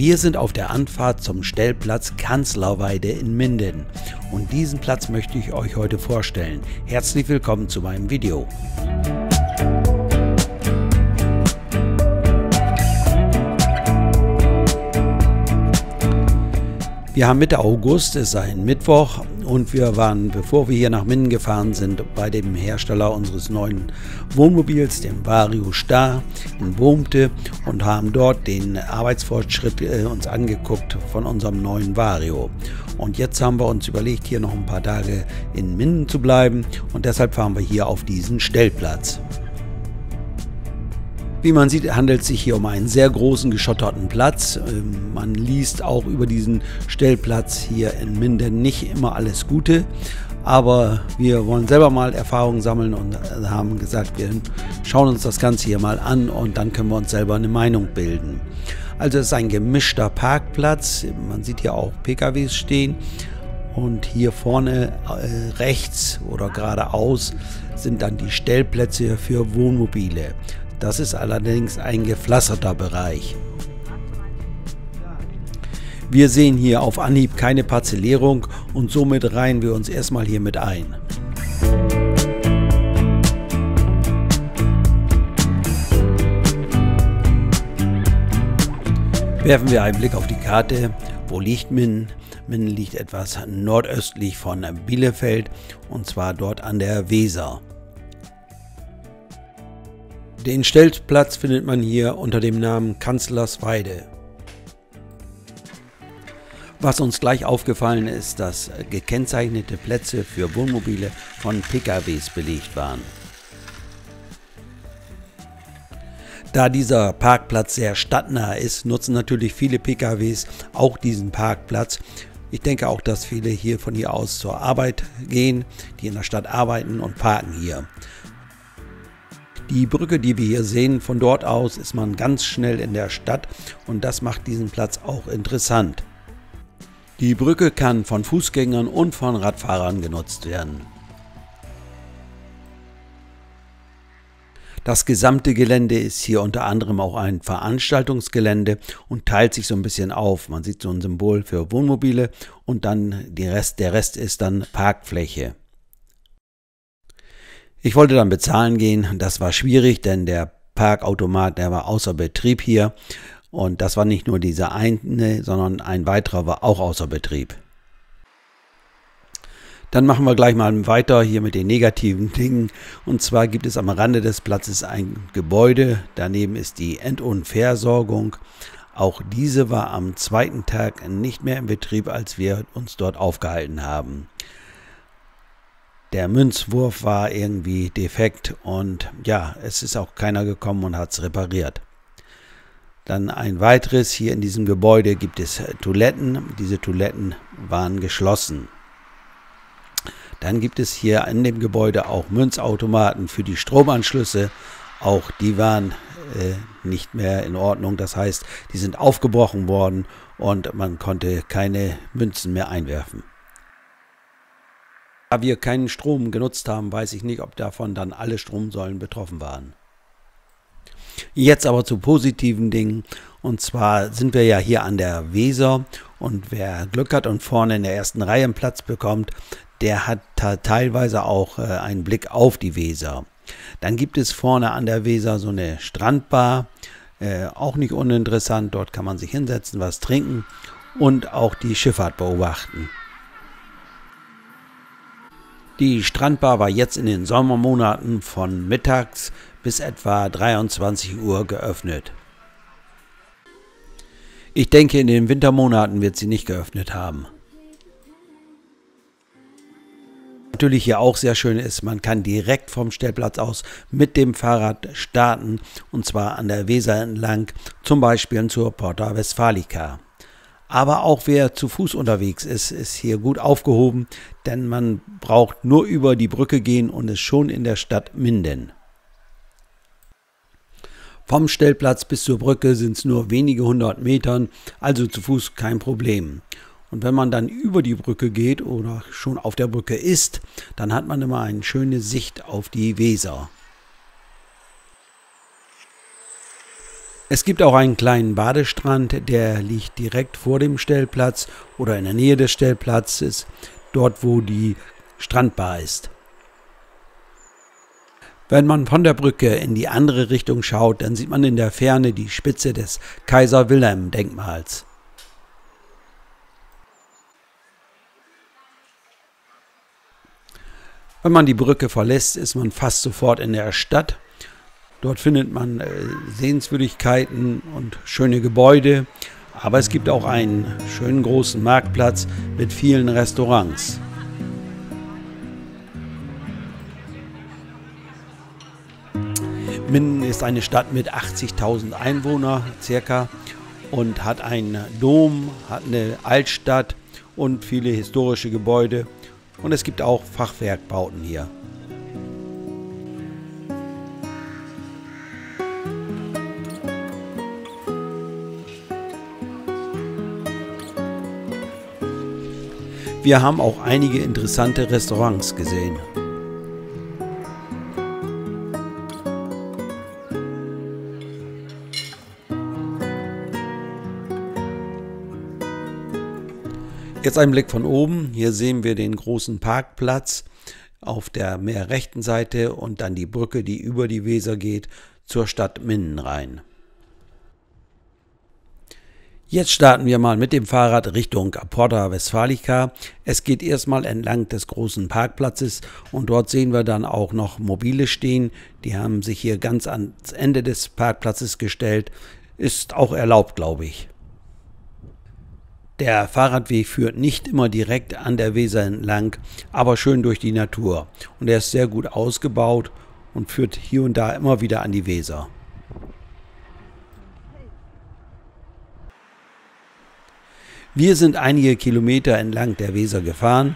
Wir sind auf der Anfahrt zum Stellplatz Kanzlerweide in Minden und diesen Platz möchte ich euch heute vorstellen. Herzlich willkommen zu meinem Video. Wir haben Mitte August, es ist ein Mittwoch und wir waren, bevor wir hier nach Minden gefahren sind, bei dem Hersteller unseres neuen Wohnmobils, dem Vario Star in Boomte, und haben dort den Arbeitsfortschritt uns angeguckt von unserem neuen Vario. Und jetzt haben wir uns überlegt, hier noch ein paar Tage in Minden zu bleiben und deshalb fahren wir hier auf diesen Stellplatz. Wie man sieht, handelt es sich hier um einen sehr großen geschotterten Platz. Man liest auch über diesen Stellplatz hier in Minden nicht immer alles Gute, aber wir wollen selber mal Erfahrungen sammeln und haben gesagt, wir schauen uns das Ganze hier mal an und dann können wir uns selber eine Meinung bilden. Also es ist ein gemischter Parkplatz, man sieht hier auch PKWs stehen und hier vorne rechts oder geradeaus sind dann die Stellplätze für Wohnmobile. Das ist allerdings ein gepflasterter Bereich. Wir sehen hier auf Anhieb keine Parzellierung und somit reihen wir uns erstmal hier mit ein. Werfen wir einen Blick auf die Karte. Wo liegt Minden? Minden liegt etwas nordöstlich von Bielefeld und zwar dort an der Weser. Den Stellplatz findet man hier unter dem Namen Kanzlersweide. Was uns gleich aufgefallen ist, dass gekennzeichnete Plätze für Wohnmobile von PKWs belegt waren. Da dieser Parkplatz sehr stadtnah ist, nutzen natürlich viele PKWs auch diesen Parkplatz. Ich denke auch, dass viele hier von hier aus zur Arbeit gehen, die in der Stadt arbeiten und parken hier. Die Brücke, die wir hier sehen, von dort aus ist man ganz schnell in der Stadt und das macht diesen Platz auch interessant. Die Brücke kann von Fußgängern und von Radfahrern genutzt werden. Das gesamte Gelände ist hier unter anderem auch ein Veranstaltungsgelände und teilt sich so ein bisschen auf. Man sieht so ein Symbol für Wohnmobile und dann der Rest ist dann Parkfläche. Ich wollte dann bezahlen gehen, das war schwierig, denn der Parkautomat, der war außer Betrieb hier und das war nicht nur dieser eine, sondern ein weiterer war auch außer Betrieb. Dann machen wir gleich mal weiter hier mit den negativen Dingen und zwar gibt es am Rande des Platzes ein Gebäude, daneben ist die End- und Versorgung. Auch diese war am zweiten Tag nicht mehr in Betrieb, als wir uns dort aufgehalten haben. Der Münzwurf war irgendwie defekt und ja, es ist auch keiner gekommen und hat es repariert. Dann ein weiteres, hier in diesem Gebäude gibt es Toiletten. Diese Toiletten waren geschlossen. Dann gibt es hier in dem Gebäude auch Münzautomaten für die Stromanschlüsse. Auch die waren nicht mehr in Ordnung. Das heißt, die sind aufgebrochen worden und man konnte keine Münzen mehr einwerfen. Da wir keinen Strom genutzt haben, weiß ich nicht, ob davon dann alle Stromsäulen betroffen waren. Jetzt aber zu positiven Dingen. Und zwar sind wir ja hier an der Weser und wer Glück hat und vorne in der ersten Reihe einen Platz bekommt, der hat teilweise auch einen Blick auf die Weser. Dann gibt es vorne an der Weser so eine Strandbar, auch nicht uninteressant. Dort kann man sich hinsetzen, was trinken und auch die Schifffahrt beobachten. Die Strandbar war jetzt in den Sommermonaten von mittags bis etwa 23 Uhr geöffnet. Ich denke, in den Wintermonaten wird sie nicht geöffnet haben. Natürlich hier auch sehr schön ist, man kann direkt vom Stellplatz aus mit dem Fahrrad starten und zwar an der Weser entlang, zum Beispiel zur Porta Westfalica. Aber auch wer zu Fuß unterwegs ist, ist hier gut aufgehoben, denn man braucht nur über die Brücke gehen und ist schon in der Stadt Minden. Vom Stellplatz bis zur Brücke sind es nur wenige 100 Metern, also zu Fuß kein Problem. Und wenn man dann über die Brücke geht oder schon auf der Brücke ist, dann hat man immer eine schöne Sicht auf die Weser. Es gibt auch einen kleinen Badestrand, der liegt direkt vor dem Stellplatz oder in der Nähe des Stellplatzes, dort wo die Strandbar ist. Wenn man von der Brücke in die andere Richtung schaut, dann sieht man in der Ferne die Spitze des Kaiser-Wilhelm-Denkmals. Wenn man die Brücke verlässt, ist man fast sofort in der Stadt. Dort findet man Sehenswürdigkeiten und schöne Gebäude, aber es gibt auch einen schönen großen Marktplatz mit vielen Restaurants. Minden ist eine Stadt mit 80.000 Einwohnern circa und hat einen Dom, hat eine Altstadt und viele historische Gebäude und es gibt auch Fachwerkbauten hier. Wir haben auch einige interessante Restaurants gesehen. Jetzt ein Blick von oben. Hier sehen wir den großen Parkplatz auf der mehr rechten Seite und dann die Brücke, die über die Weser geht, zur Stadt Minden rein. Jetzt starten wir mal mit dem Fahrrad Richtung Porta Westfalica. Es geht erstmal entlang des großen Parkplatzes und dort sehen wir dann auch noch Mobile stehen. Die haben sich hier ganz ans Ende des Parkplatzes gestellt. Ist auch erlaubt, glaube ich. Der Fahrradweg führt nicht immer direkt an der Weser entlang, aber schön durch die Natur. Und er ist sehr gut ausgebaut und führt hier und da immer wieder an die Weser. Wir sind einige Kilometer entlang der Weser gefahren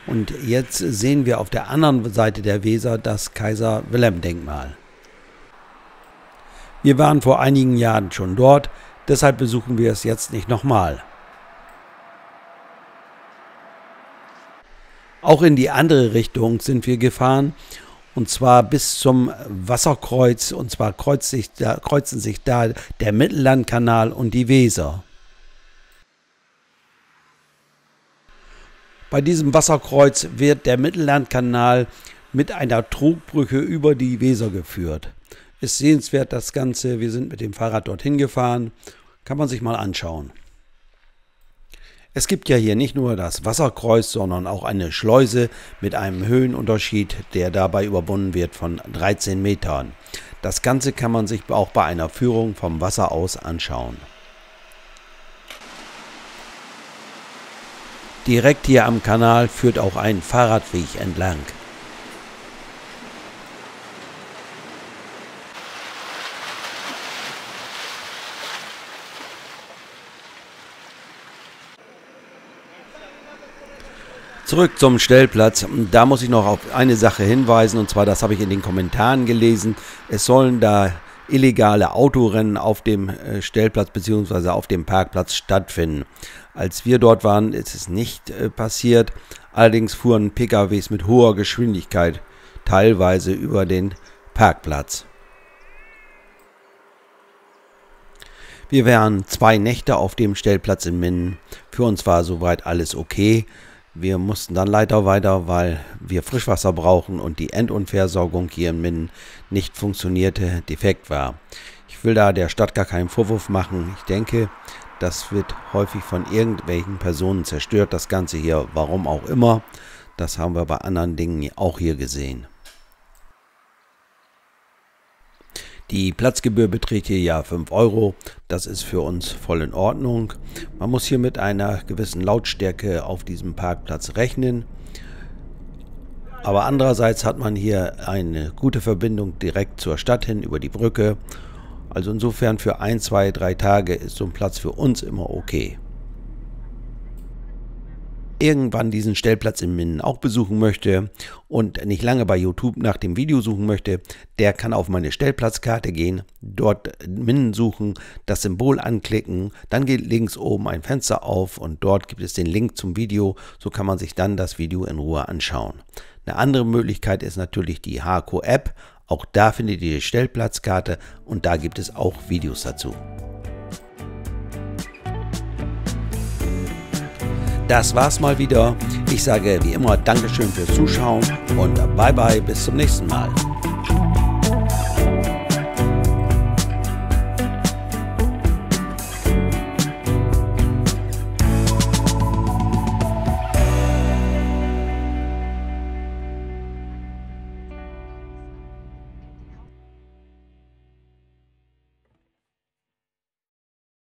und jetzt sehen wir auf der anderen Seite der Weser das Kaiser-Wilhelm-Denkmal. Wir waren vor einigen Jahren schon dort, deshalb besuchen wir es jetzt nicht nochmal. Auch in die andere Richtung sind wir gefahren und zwar bis zum Wasserkreuz und zwar kreuzen sich da der Mittellandkanal und die Weser. Bei diesem Wasserkreuz wird der Mittellandkanal mit einer Trugbrücke über die Weser geführt. Ist sehenswert das Ganze, wir sind mit dem Fahrrad dorthin gefahren, kann man sich mal anschauen. Es gibt ja hier nicht nur das Wasserkreuz, sondern auch eine Schleuse mit einem Höhenunterschied, der dabei überwunden wird von 13 Metern. Das Ganze kann man sich auch bei einer Führung vom Wasser aus anschauen. Direkt hier am Kanal führt auch ein Fahrradweg entlang. Zurück zum Stellplatz. Da muss ich noch auf eine Sache hinweisen, und zwar, das habe ich in den Kommentaren gelesen. Es sollen da illegale Autorennen auf dem Stellplatz bzw. auf dem Parkplatz stattfinden. Als wir dort waren, ist es nicht passiert. Allerdings fuhren PKWs mit hoher Geschwindigkeit teilweise über den Parkplatz. Wir waren 2 Nächte auf dem Stellplatz in Minden. Für uns war soweit alles okay. Wir mussten dann leider weiter, weil wir Frischwasser brauchen und die Endunversorgung hier in Minden nicht funktionierte, defekt war. Ich will da der Stadt gar keinen Vorwurf machen. Ich denke, das wird häufig von irgendwelchen Personen zerstört, das Ganze hier, warum auch immer. Das haben wir bei anderen Dingen auch hier gesehen. Die Platzgebühr beträgt hier ja 5 €. Das ist für uns voll in Ordnung. Man muss hier mit einer gewissen Lautstärke auf diesem Parkplatz rechnen. Aber andererseits hat man hier eine gute Verbindung direkt zur Stadt hin über die Brücke. Also insofern für 1, 2, 3 Tage ist so ein Platz für uns immer okay. Irgendwann diesen Stellplatz in Minden auch besuchen möchte und nicht lange bei YouTube nach dem Video suchen möchte, der kann auf meine Stellplatzkarte gehen, dort Minden suchen, das Symbol anklicken, dann geht links oben ein Fenster auf und dort gibt es den Link zum Video, so kann man sich dann das Video in Ruhe anschauen. Eine andere Möglichkeit ist natürlich die Hako-App. Auch da findet ihr die Stellplatzkarte und da gibt es auch Videos dazu. Das war's mal wieder. Ich sage wie immer Dankeschön fürs Zuschauen und bye bye, bis zum nächsten Mal.